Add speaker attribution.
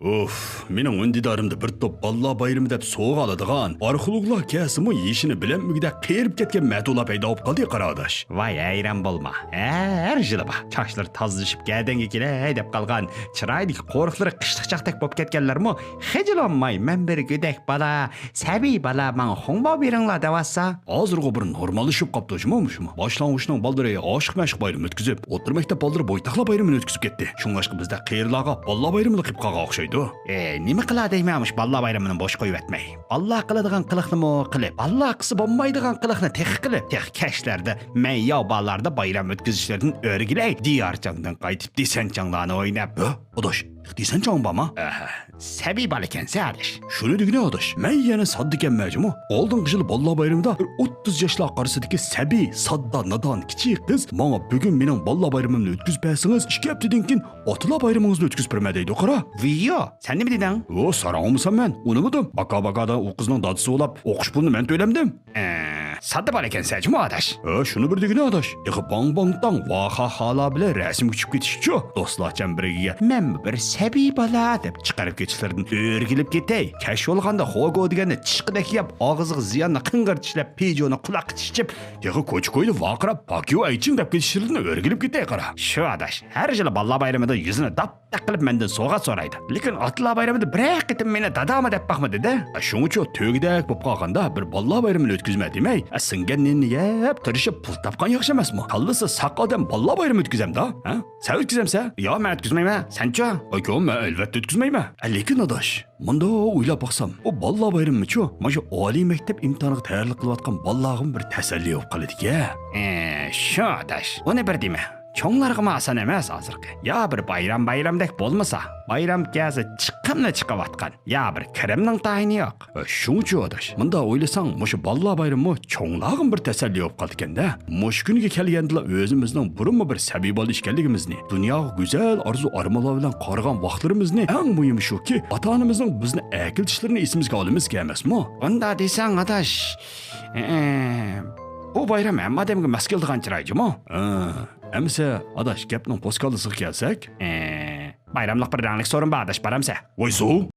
Speaker 1: Uf, mening undidorimda bir to'p balla bayrami deb sovg'a oladigan arxeologlar kelsimi yeshini bilanmigida qerib ketgan matolar paydo bo'lib qoldi qaradash.
Speaker 2: Vay ayran bo'lma. Her yili bak. Çaşlar tazlaşıp gelden geley dep kalgan. Çıraydık korkuları kışlık çaktak bop ketkenlermi? Hecelanmay men bir güdek bala, sabi bala man honba biringla devassa.
Speaker 1: Hozirgi bir normallashib qopti shumi? Boshlang'ishning baldiri oshiq mashq bayrami o'tkazib, o'rta maktab baldiri bo'ytaqla bayramini o'tkazib ketdi. Shunga bizda qiyirlarga balla bayramini qilib qolgan o'xshaydi.
Speaker 2: Nima qiladiymanmish balla bayramini bosh qo'yib etmay. Allah qiladigan qiliqni qilib, Allah qilsa bo'lmaydigan qiliqni tex qilib, tex kashlarda, mayyo ballarda bayram o'tkazishlardan o'rgilay. Diyarchangdan qaytib desanchanglarni o'ynab.
Speaker 1: Odosh, desanchang bormi?
Speaker 2: Sabi bal ekansa adish.
Speaker 1: Shuni degina odosh. Men yana sodda ekanmanmi? Oldingi yil balla bayramida 30 yoshlar qarisidagi sabi, sodda, nadon kichik qiz menga bugun mening balla bayramimni o'tkazib bersangiz, 2 haftadan keyin otlar bayramingizni o'tkazib berma deydi, qara.
Speaker 2: Viyo, sen nima deding?
Speaker 1: O, sarağımsan men, unutmadım. Baka-bakada o kızın dadısı olap, okuş pulunu men söylemdim.
Speaker 2: Sadda bal ekansa mu adash?
Speaker 1: Şunu bir degine adaş. Yıkı bang bangdan vaha hala bile resim küçüp getişçi. Dostlarcan birigiye.
Speaker 2: Men bir sabi bala deb chiqarib ketishlardan o'rgilib ketay. Kash bo'lganda xogo deganda chiqidek yap, og'ziga ziyonni qing'irtishlab, pejoni quloq tishib,
Speaker 1: yıkı koç koydu vaqirab, bakyo ayçing deb ketişlerden o'rgilib ketay qara.
Speaker 2: Shu adash, har yili balla bayramida yuzini dap qilib mendan sovg'a so'raydi. Lekin otlar bayramida bir qitim meni dadama deb baxmadi-da.
Speaker 1: Şuncha to'gdak bo'lib qolganda bir balla bayramini o'tkazma demay, singanni yeb, tirishib pul topgan yaxshi emasmi? Qallasa saq odam balla bayrami o'tkazamda, ha? Sen o'tkazamsa?
Speaker 2: Yo, men o'tkazmayman. Sen-chi?
Speaker 1: Aka, men albatta o'tkazmayman. Lekin adash, bunda o'ylab baqsam, o balla bayrami-chi, mana oliy maktab imtihoniga tayyorlik qilayotgan ballag'im bir tasalli bo'lib qoladi-ku.
Speaker 2: Shu adash. Uni bir dema. Cho'nglarga asan emas hozirgi. Ya bir bayramdek bo'lmasa, bayram kelsa chiqqanni chiqayotgan. Ya bir kirimning tayini yo'q.
Speaker 1: Shuncha adash. Bunda o'ylasang, mushu balla bayrami cho'nglag'im bir tasalli bo'lib qoldi-kanda. Mush kuniga kelganda o'zimizning burunmi bir sabibali ishkanligimizni, dunyoga go'zal orzu-armonlar bilan qarg'an vaqtlarimizni, eng muhimi shuki, ota-onamizning bizni akiltishlarini esimizga olamiz emasmi?
Speaker 2: Bunda desang adash. Bu bayram hamma odamga mas keladigan chiroymi?
Speaker 1: Emse adaş gapning poskalisiga kelsak,
Speaker 2: bayramlik bir ranglik so'rin bor adash, baramsa.
Speaker 1: Voy,